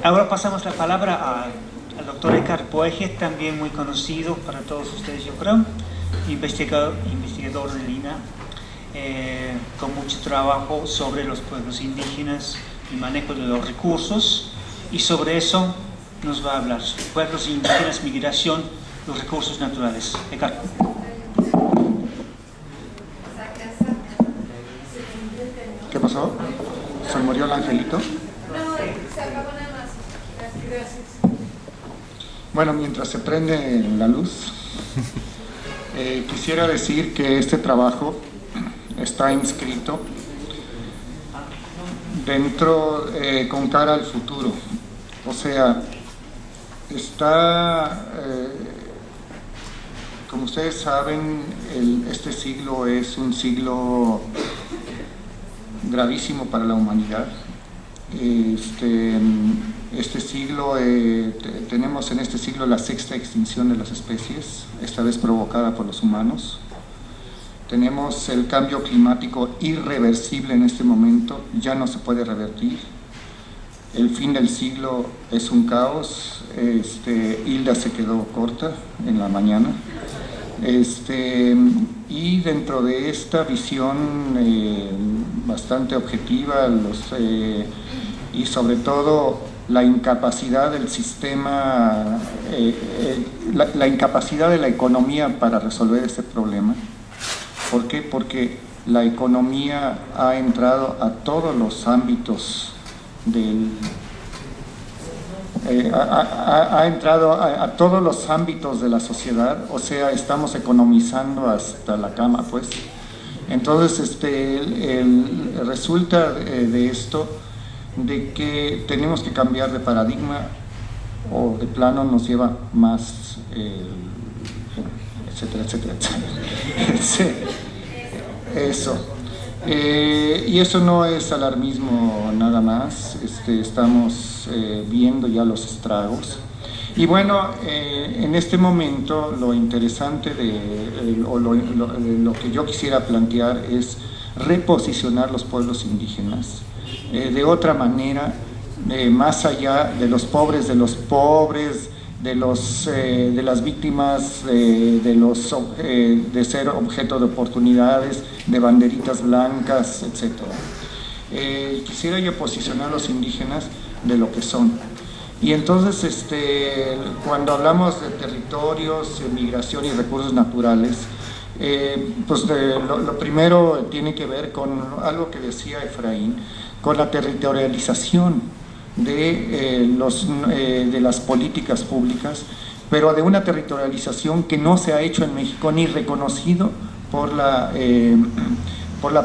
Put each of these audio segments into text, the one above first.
Ahora pasamos la palabra al doctor Eckhard Boege, también muy conocido para todos ustedes, yo creo, investigador de Lina, con mucho trabajo sobre los pueblos indígenas y manejo de los recursos, y sobre eso nos va a hablar, pueblos indígenas, migración, los recursos naturales. Eckhard. ¿Qué pasó? ¿Se murió el angelito? No, se acabó nada más. Gracias. Bueno, mientras se prende la luz, quisiera decir que este trabajo está inscrito dentro, con cara al futuro. O sea, está, como ustedes saben, este siglo es un siglo gravísimo para la humanidad. Este siglo, tenemos en este siglo la sexta extinción de las especies, esta vez provocada por los humanos. Tenemos el cambio climático irreversible en este momento, ya no se puede revertir. El fin del siglo es un caos. Hilda se quedó corta en la mañana. Y dentro de esta visión bastante objetiva y sobre todo la incapacidad del sistema, la incapacidad de la economía para resolver este problema. ¿Por qué? Porque la economía ha entrado a todos los ámbitos ha entrado a todos los ámbitos de la sociedad, o sea, estamos economizando hasta la cama, pues. Entonces, resulta de esto, de que tenemos que cambiar de paradigma, o de plano nos lleva más, etcétera, etcétera, etcétera. Eso. Y eso no es alarmismo nada más, estamos viendo ya los estragos. Y bueno, en este momento lo interesante lo que yo quisiera plantear es reposicionar los pueblos indígenas de otra manera, más allá de los pobres, de las víctimas, de ser objeto de oportunidades, de banderitas blancas, etc. Quisiera yo posicionar a los indígenas de lo que son. Y entonces, cuando hablamos de territorios, migración y recursos naturales, pues lo primero tiene que ver con algo que decía Efraín, con la territorialización de las políticas públicas, pero de una territorialización que no se ha hecho en México ni reconocido por la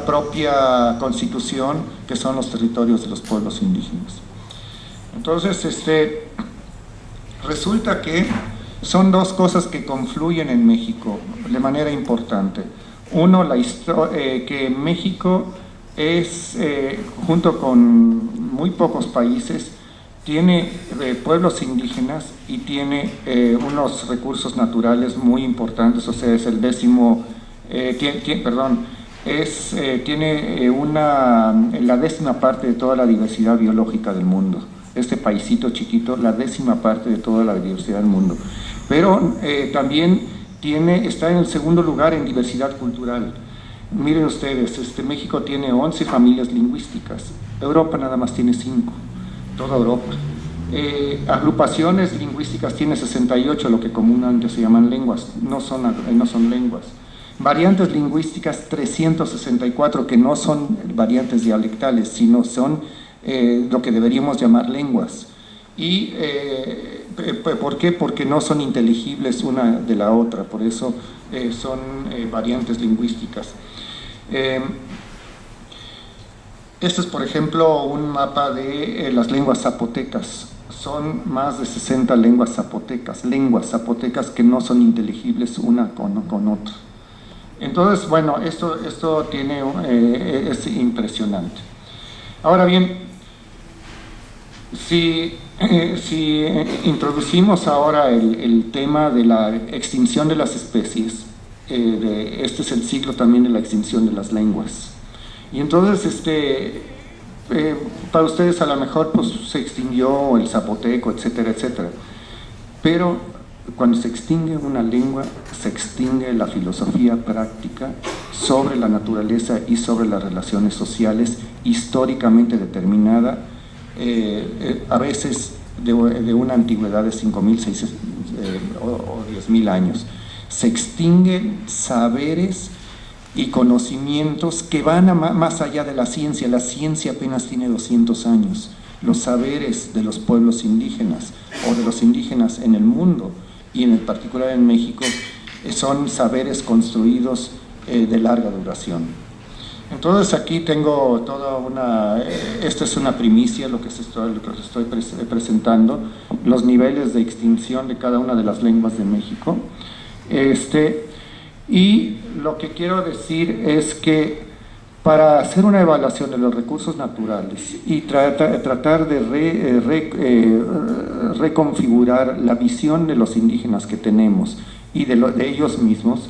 propia Constitución, que son los territorios de los pueblos indígenas. Entonces, resulta que son dos cosas que confluyen en México de manera importante. Uno, que México es, junto con muy pocos países, tiene pueblos indígenas y tiene unos recursos naturales muy importantes, o sea, es el décimo, tiene la 10ª parte de toda la diversidad biológica del mundo. Este paisito chiquito, la 10ª parte de toda la diversidad del mundo. Pero también está en el 2º lugar en diversidad cultural. Miren ustedes, México tiene 11 familias lingüísticas, Europa nada más tiene 5, toda Europa. Agrupaciones lingüísticas tiene 68, lo que comúnmente se llaman lenguas, no son lenguas. Variantes lingüísticas 364, que no son variantes dialectales, sino son lo que deberíamos llamar lenguas. Y ¿por qué? Porque no son inteligibles una de la otra, por eso son variantes lingüísticas. Este es, por ejemplo, un mapa de las lenguas zapotecas. Son más de 60 lenguas zapotecas que no son inteligibles una con otra. Entonces, bueno, esto es impresionante. Ahora bien, si introducimos ahora el tema de la extinción de las especies, este es el siglo también de la extinción de las lenguas. Y entonces para ustedes a lo mejor pues, se extinguió el zapoteco, etcétera, etcétera. Pero cuando se extingue una lengua, se extingue la filosofía práctica sobre la naturaleza y sobre las relaciones sociales históricamente determinada, a veces de una antigüedad de 5.000, 6.000 o 10.000 años. Se extinguen saberes y conocimientos que van más allá de la ciencia. La ciencia apenas tiene 200 años. Los saberes de los pueblos indígenas o de los indígenas en el mundo y en particular en México son saberes construidos de larga duración. Entonces aquí tengo toda una, esta es una primicia lo que estoy presentando, los niveles de extinción de cada una de las lenguas de México. Y lo que quiero decir es que para hacer una evaluación de los recursos naturales y tratar de reconfigurar la visión de los indígenas que tenemos y de ellos mismos,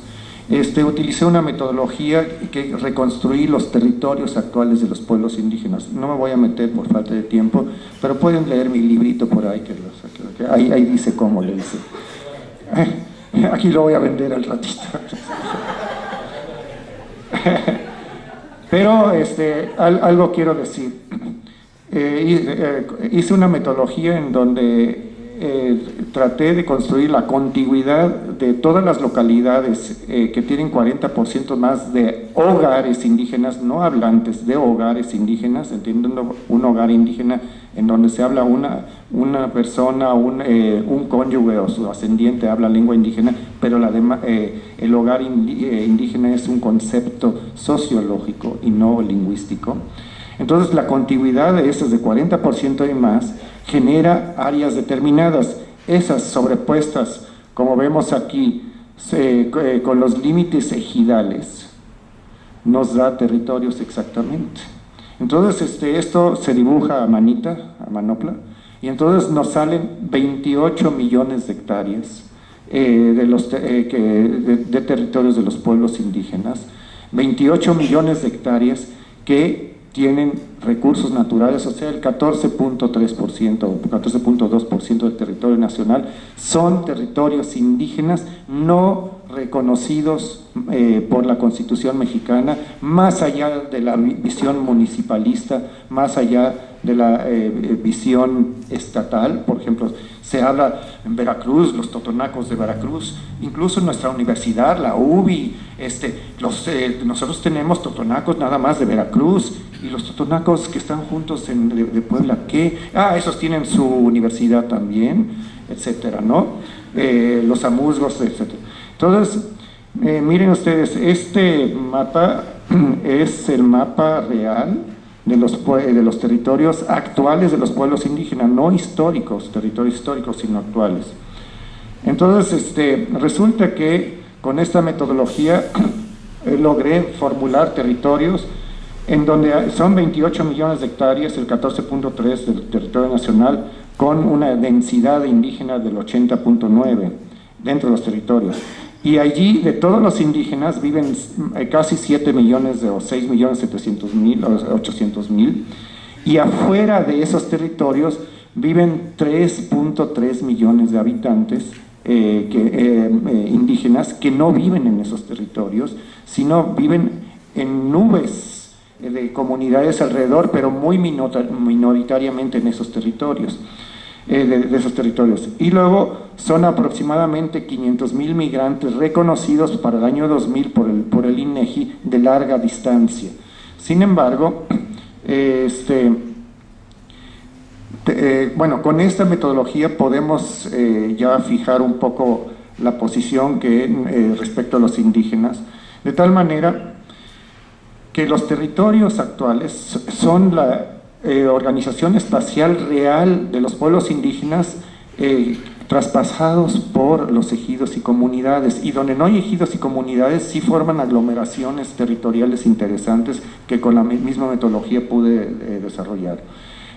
utilicé una metodología que reconstruí los territorios actuales de los pueblos indígenas. No me voy a meter por falta de tiempo, pero pueden leer mi librito por ahí, que ahí dice cómo le hice. Aquí lo voy a vender al ratito. Pero algo quiero decir. Hice una metodología en donde traté de construir la contigüidad de todas las localidades que tienen 40% más de hogares indígenas, no hablantes, de hogares indígenas, entendiendo un hogar indígena en donde se habla una persona, un cónyuge o su ascendiente habla lengua indígena, pero el hogar indígena es un concepto sociológico y no lingüístico. Entonces la contigüidad de esas de 40% y más genera áreas determinadas, esas sobrepuestas, como vemos aquí, con los límites ejidales, nos da territorios exactamente. Entonces esto se dibuja a manita, a manopla, y entonces nos salen 28 millones de hectáreas de territorios de los pueblos indígenas, 28 millones de hectáreas que tienen recursos naturales, o sea, el 14.3% o 14.2% del territorio nacional son territorios indígenas no reconocidos por la Constitución mexicana, más allá de la visión municipalista, más allá de la visión estatal. Por ejemplo, se habla en Veracruz, los totonacos de Veracruz, incluso en nuestra universidad, la UBI, nosotros tenemos totonacos nada más de Veracruz, y los totonacos que están juntos de Puebla, ¿qué? Esos tienen su universidad también, etcétera, ¿no? Los amuzgos, etcétera. Entonces, miren ustedes, este mapa es el mapa real de los territorios actuales de los pueblos indígenas, no históricos, territorios históricos, sino actuales. Entonces, resulta que con esta metodología logré formular territorios en donde son 28 millones de hectáreas, el 14.3 del territorio nacional, con una densidad indígena del 80.9 dentro de los territorios. Y allí, de todos los indígenas, viven casi 7 millones o 6.700.000 o 800.000, y afuera de esos territorios viven 3.3 millones de habitantes indígenas que no viven en esos territorios, sino viven en nubes de comunidades alrededor, pero muy minoritariamente en esos territorios. De esos territorios. Y luego son aproximadamente 500.000 migrantes reconocidos para el año 2000 por el INEGI de larga distancia. Sin embargo, bueno, con esta metodología podemos ya fijar un poco la posición respecto a los indígenas, de tal manera que los territorios actuales son la organización espacial real de los pueblos indígenas traspasados por los ejidos y comunidades, y donde no hay ejidos y comunidades sí forman aglomeraciones territoriales interesantes que con la misma metodología pude desarrollar.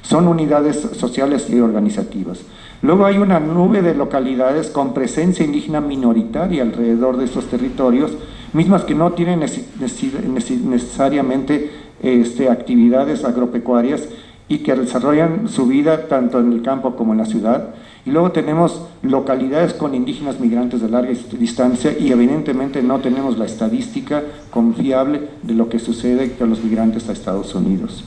Son unidades sociales y organizativas. Luego hay una nube de localidades con presencia indígena minoritaria alrededor de estos territorios, mismas que no tienen necesariamente actividades agropecuarias y que desarrollan su vida tanto en el campo como en la ciudad. Y luego tenemos localidades con indígenas migrantes de larga distancia y evidentemente no tenemos la estadística confiable de lo que sucede con los migrantes a Estados Unidos.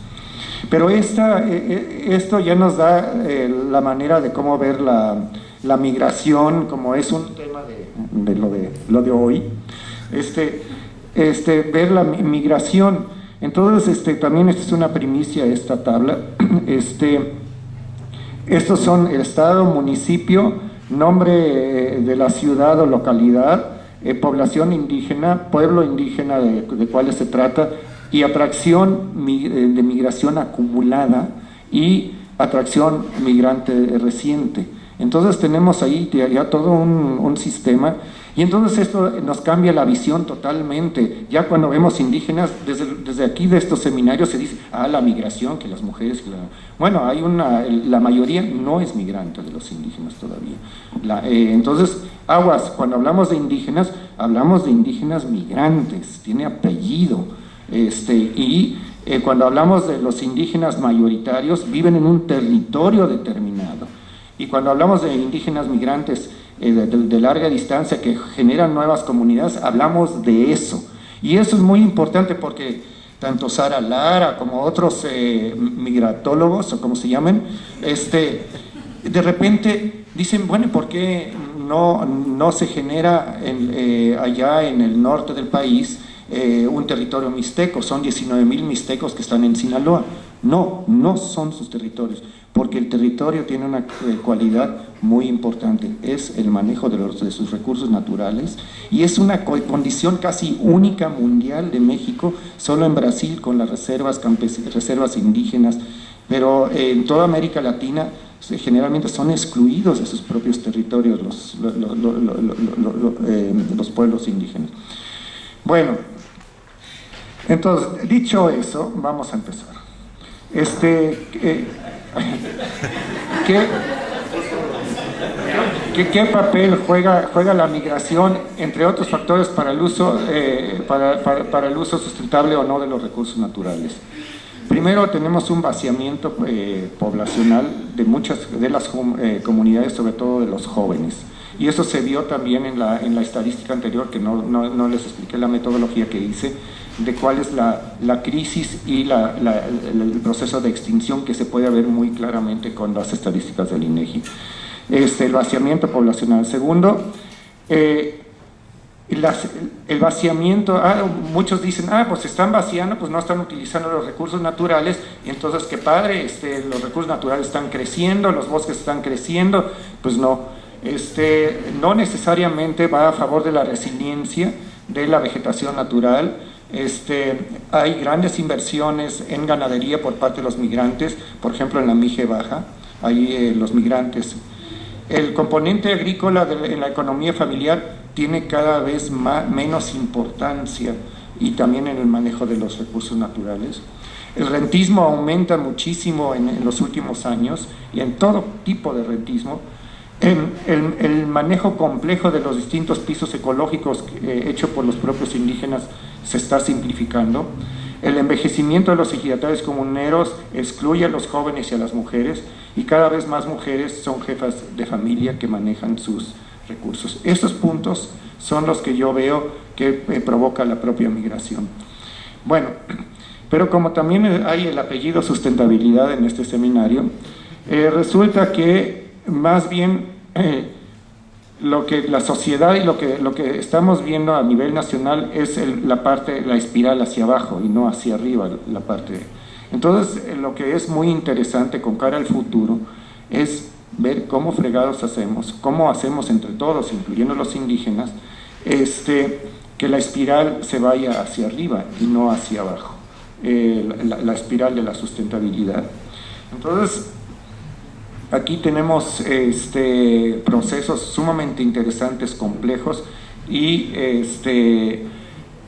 Pero esto ya nos da la manera de cómo ver la migración, como es un tema de lo de hoy, ver la migración. Entonces, también esta es una primicia, esta tabla. Estos son el estado, municipio, nombre de la ciudad o localidad, población indígena, pueblo indígena de cuáles se trata, y atracción de migración acumulada y atracción migrante reciente. Entonces tenemos ahí ya todo un sistema, y entonces esto nos cambia la visión totalmente. Ya cuando vemos indígenas, desde aquí de estos seminarios se dice, la migración, que las mujeres, bueno, la mayoría no es migrante de los indígenas todavía. Entonces, aguas, cuando hablamos de indígenas migrantes, tiene apellido, cuando hablamos de los indígenas mayoritarios, viven en un territorio determinado. Y cuando hablamos de indígenas migrantes de larga distancia que generan nuevas comunidades, hablamos de eso. Y eso es muy importante porque tanto Sara Lara como otros migratólogos, o como se llaman, de repente dicen, bueno, ¿por qué no se genera allá en el norte del país un territorio mixteco? Son 19,000 mixtecos que están en Sinaloa. No son sus territorios, porque el territorio tiene una cualidad muy importante, es el manejo de sus recursos naturales, y es una condición casi única mundial de México, solo en Brasil con las reservas indígenas, pero en toda América Latina generalmente son excluidos de sus propios territorios los pueblos indígenas. Bueno, entonces, dicho eso, vamos a empezar. ¿Qué papel juega la migración, entre otros factores, para el uso para el uso sustentable o no de los recursos naturales? Primero, tenemos un vaciamiento poblacional de muchas de las comunidades, sobre todo de los jóvenes, y eso se vio también en la estadística anterior, que no les expliqué la metodología que hice, de cuál es la crisis y el proceso de extinción que se puede ver muy claramente con las estadísticas del INEGI. El vaciamiento poblacional. Segundo, el vaciamiento, muchos dicen, pues se están vaciando, pues no están utilizando los recursos naturales, y entonces qué padre, los recursos naturales están creciendo, los bosques están creciendo. Pues no, no necesariamente va a favor de la resiliencia de la vegetación natural. Hay grandes inversiones en ganadería por parte de los migrantes, por ejemplo en la Mije Baja, ahí los migrantes. El componente agrícola en la economía familiar tiene cada vez menos importancia, y también en el manejo de los recursos naturales. El rentismo aumenta muchísimo en los últimos años, y en todo tipo de rentismo. El manejo complejo de los distintos pisos ecológicos hecho por los propios indígenas se está simplificando. El envejecimiento de los ejidatarios comuneros excluye a los jóvenes y a las mujeres, y cada vez más mujeres son jefas de familia que manejan sus recursos. Estos puntos son los que yo veo que provoca la propia migración. Bueno, pero como también hay el apellido sustentabilidad en este seminario, resulta que más bien lo que la sociedad y lo que estamos viendo a nivel nacional es la espiral hacia abajo y no hacia arriba la parte. Entonces, lo que es muy interesante con cara al futuro es ver cómo fregados cómo hacemos entre todos, incluyendo los indígenas, que la espiral se vaya hacia arriba y no hacia abajo, la espiral de la sustentabilidad. Entonces, aquí tenemos procesos sumamente interesantes, complejos, y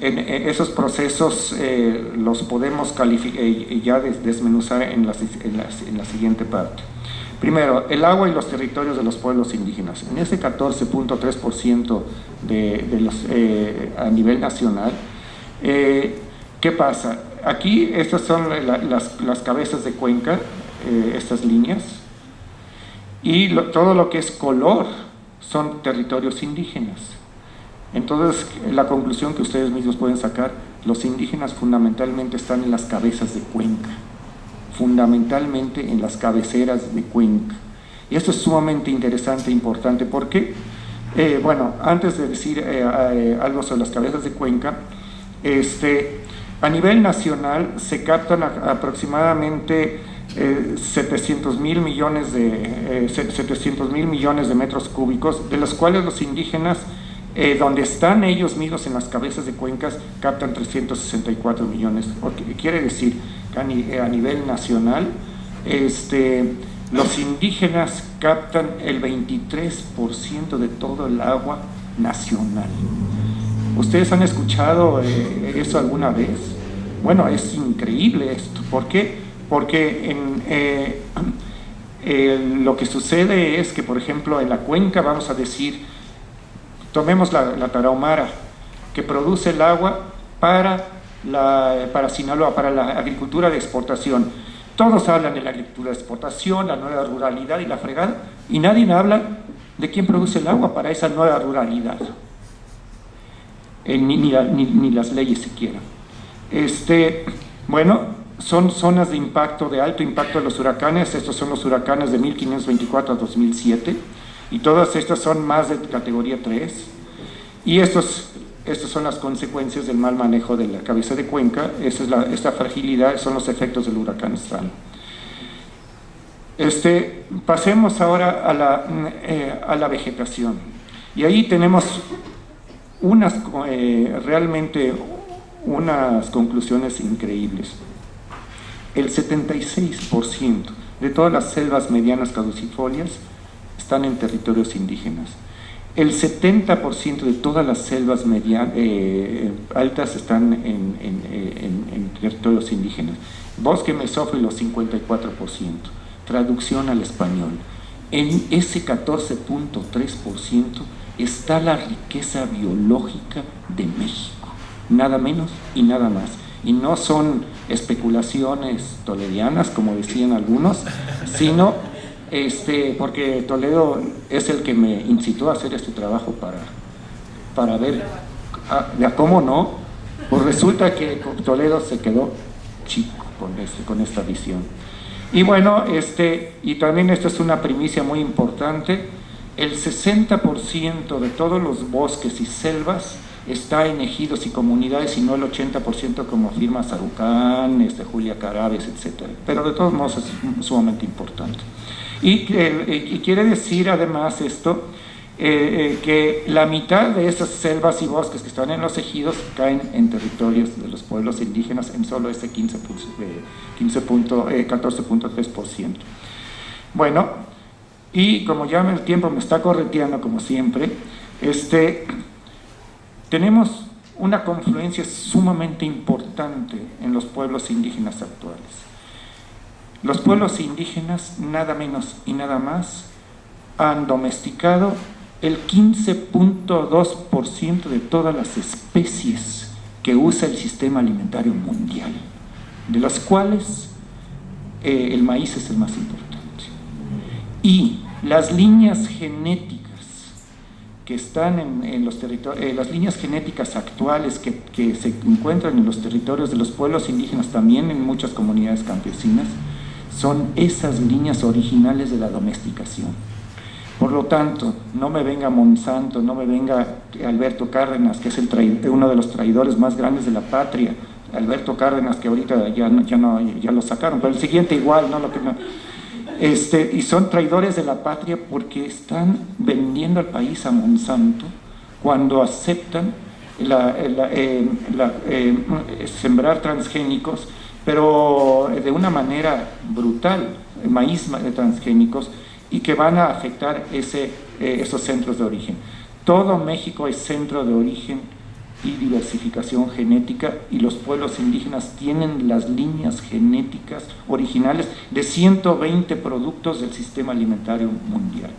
en esos procesos los podemos ya desmenuzar en la siguiente parte. Primero, el agua y los territorios de los pueblos indígenas. En ese 14.3% a nivel nacional, ¿qué pasa? aquí estas son las cabezas de cuenca, estas líneas, y todo lo que es color son territorios indígenas. Entonces, la conclusión que ustedes mismos pueden sacar, los indígenas fundamentalmente están en las cabezas de cuenca, fundamentalmente en las cabeceras de cuenca. Y esto es sumamente interesante e importante porque, bueno, antes de decir algo sobre las cabezas de cuenca, a nivel nacional se captan aproximadamente 700,000 millones de metros cúbicos, de los cuales los indígenas, donde están ellos mismos en las cabezas de cuencas, captan 364 millones. Quiere decir que a nivel nacional, los indígenas captan el 23% de todo el agua nacional. ¿Ustedes han escuchado eso alguna vez? Bueno, es increíble esto. ¿Por qué? Porque lo que sucede es que, por ejemplo, en la cuenca, vamos a decir, tomemos la Tarahumara, que produce el agua para Sinaloa, para la agricultura de exportación. Todos hablan de la agricultura de exportación, la nueva ruralidad y la fregada, y nadie habla de quién produce el agua para esa nueva ruralidad. Ni las leyes siquiera. Bueno, son zonas de impacto, de alto impacto de los huracanes. Estos son los huracanes de 1524 a 2007, y todas estas son más de categoría 3, y estas son las consecuencias del mal manejo de la cabeza de cuenca. Esta fragilidad son los efectos del huracán Stan. Pasemos ahora a la vegetación, y ahí tenemos realmente unas conclusiones increíbles. El 76% de todas las selvas medianas caducifolias están en territorios indígenas. El 70% de todas las selvas altas están en territorios indígenas. Bosque mesófilo, 54%. Traducción al español. En ese 14.3% está la riqueza biológica de México, nada menos y nada más. Y no son especulaciones toledianas, como decían algunos, sino porque Toledo es el que me incitó a hacer este trabajo para ver cómo no. Pues resulta que Toledo se quedó chico con esta visión. Y bueno, y también esta es una primicia muy importante: el 60% de todos los bosques y selvas está en ejidos y comunidades, y no el 80% como afirma Sarucán, Julia Caraves, etc. Pero de todos modos es sumamente importante. Y quiere decir además esto, que la mitad de esas selvas y bosques que están en los ejidos caen en territorios de los pueblos indígenas, en solo ese 14.3%. Bueno, y como ya el tiempo me está correteando como siempre, tenemos una confluencia sumamente importante en los pueblos indígenas actuales. Los pueblos indígenas, nada menos y nada más, han domesticado el 15.2% de todas las especies que usa el sistema alimentario mundial, de las cuales el maíz es el más importante. Y las líneas genéticas que están en los territorios, las líneas genéticas actuales que se encuentran en los territorios de los pueblos indígenas, también en muchas comunidades campesinas, son esas líneas originales de la domesticación. Por lo tanto, no me venga Monsanto, no me venga Alberto Cárdenas, que es uno de los traidores más grandes de la patria. Alberto Cárdenas, que ahorita ya lo sacaron, pero el siguiente igual, y son traidores de la patria porque están vendiendo al país a Monsanto cuando aceptan sembrar transgénicos, pero de una manera brutal, maíz transgénicos, y que van a afectar esos centros de origen. Todo México es centro de origen y diversificación genética, y los pueblos indígenas tienen las líneas genéticas originales de 120 productos del sistema alimentario mundial.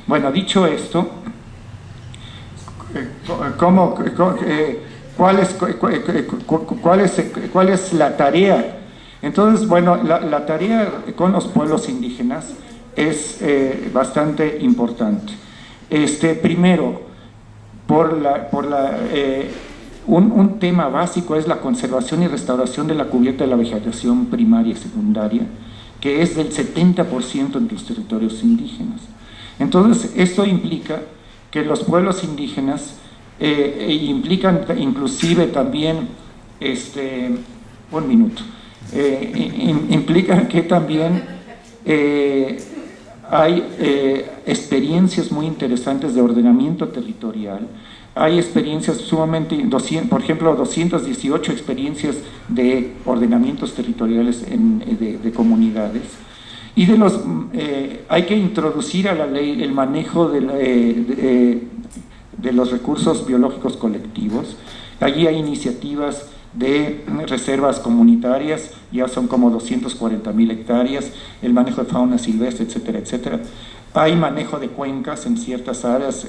Bueno, dicho esto, ¿cuál es la tarea? Entonces, bueno, la tarea con los pueblos indígenas es bastante importante. Primero, un tema básico es la conservación y restauración de la cubierta de la vegetación primaria y secundaria, que es del 70% en los territorios indígenas. Entonces, esto implica que los pueblos indígenas implican inclusive también, implican que también hay experiencias muy interesantes de ordenamiento territorial. Hay experiencias sumamente, por ejemplo, 218 experiencias de ordenamientos territoriales de comunidades. Y hay que introducir a la ley el manejo de los recursos biológicos colectivos. Allí hay iniciativas de reservas comunitarias, ya son como 240,000 hectáreas, el manejo de fauna silvestre, etcétera, etcétera. Hay manejo de cuencas en ciertas áreas,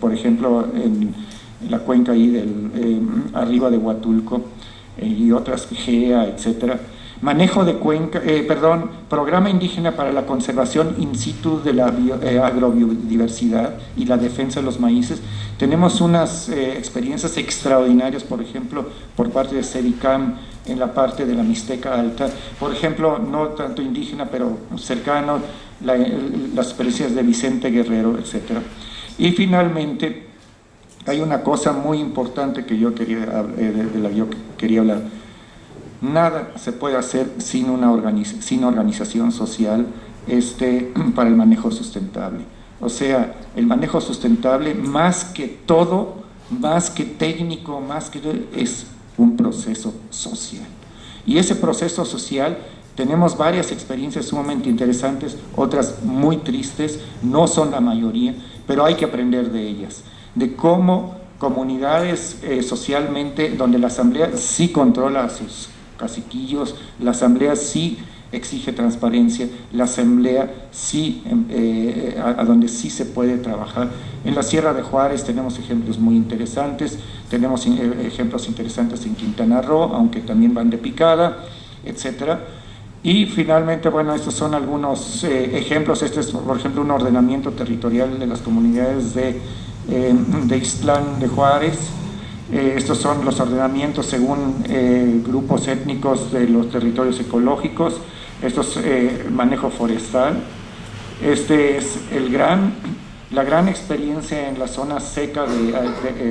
por ejemplo, en la cuenca ahí arriba de Huatulco y otras, GEA, etcétera. Manejo de programa indígena para la conservación in situ de la agrobiodiversidad y la defensa de los maíces. Tenemos unas experiencias extraordinarias, por ejemplo, por parte de CEDICAM en la parte de la Mixteca Alta, por ejemplo, no tanto indígena, pero cercano, las experiencias de Vicente Guerrero, etc. Y finalmente, hay una cosa muy importante que yo de la que yo quería hablar. Nada se puede hacer sin organización social para el manejo sustentable. O sea, el manejo sustentable, más que todo, más que técnico, es un proceso social. Y ese proceso social, tenemos varias experiencias sumamente interesantes, otras muy tristes, no son la mayoría, pero hay que aprender de ellas, de cómo comunidades socialmente, donde la asamblea sí controla a sus caciquillos, la asamblea sí exige transparencia, la asamblea sí, a donde sí se puede trabajar. En la Sierra de Juárez tenemos ejemplos muy interesantes, tenemos ejemplos interesantes en Quintana Roo, aunque también van de picada, etcétera. Y finalmente, bueno, estos son algunos ejemplos. Este es, por ejemplo, un ordenamiento territorial de las comunidades de Ixtlán de Juárez. Estos son los ordenamientos según grupos étnicos de los territorios ecológicos. Esto es manejo forestal. Este es la gran experiencia en la zona seca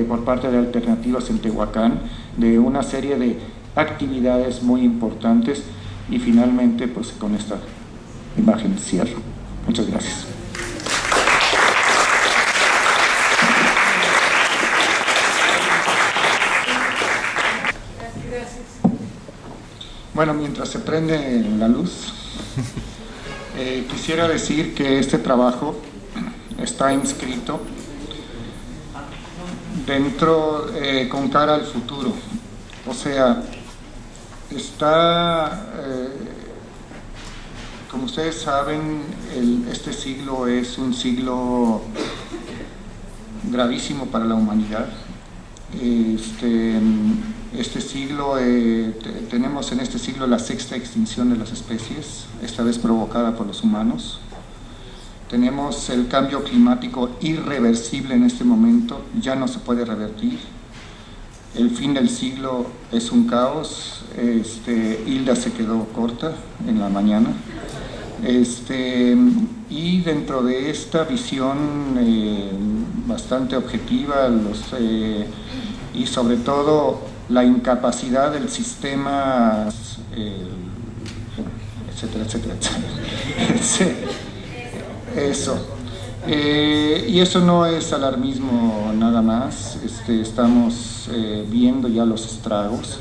por parte de Alternativas en Tehuacán, de una serie de actividades muy importantes. Y finalmente, pues con esta imagen cierro. Muchas gracias. Bueno, mientras se prende la luz, quisiera decir que este trabajo está inscrito dentro, con cara al futuro. O sea, como ustedes saben, este siglo es un siglo gravísimo para la humanidad. Este siglo, tenemos en este siglo la 6ª extinción de las especies, esta vez provocada por los humanos. Tenemos el cambio climático irreversible en este momento, ya no se puede revertir. El fin del siglo es un caos. Hilda se quedó corta en la mañana. Y dentro de esta visión bastante objetiva, y sobre todo la incapacidad del sistema, etcétera, etcétera, etcétera. Eso. Y eso no es alarmismo nada más, estamos viendo ya los estragos.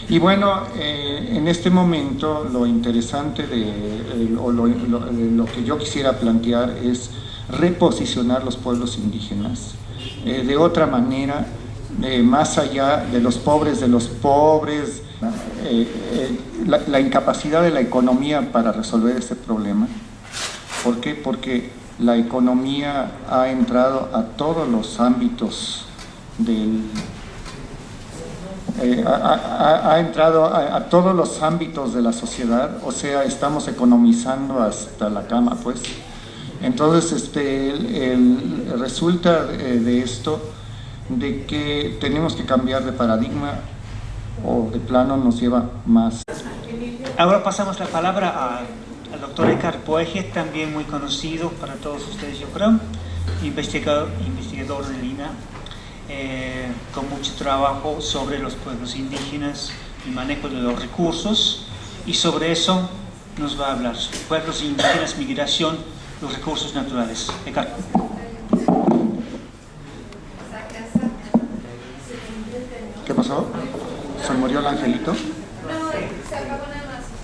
Y bueno, en este momento lo interesante lo que yo quisiera plantear es reposicionar los pueblos indígenas de otra manera, más allá de los pobres, la incapacidad de la economía para resolver este problema. ¿Por qué? Porque la economía ha entrado a todos los ámbitos ha entrado a todos los ámbitos de la sociedad, o sea, estamos economizando hasta la cama, pues. Entonces, resulta de esto de que tenemos que cambiar de paradigma o de plano nos lleva más. Ahora pasamos la palabra al doctor Edgar Boeje, también muy conocido para todos ustedes, yo creo, investigador del INA, con mucho trabajo sobre los pueblos indígenas y manejo de los recursos, y sobre eso nos va a hablar, pueblos indígenas, migración, los recursos naturales. Edgar. ¿Qué pasó? ¿Se murió el angelito?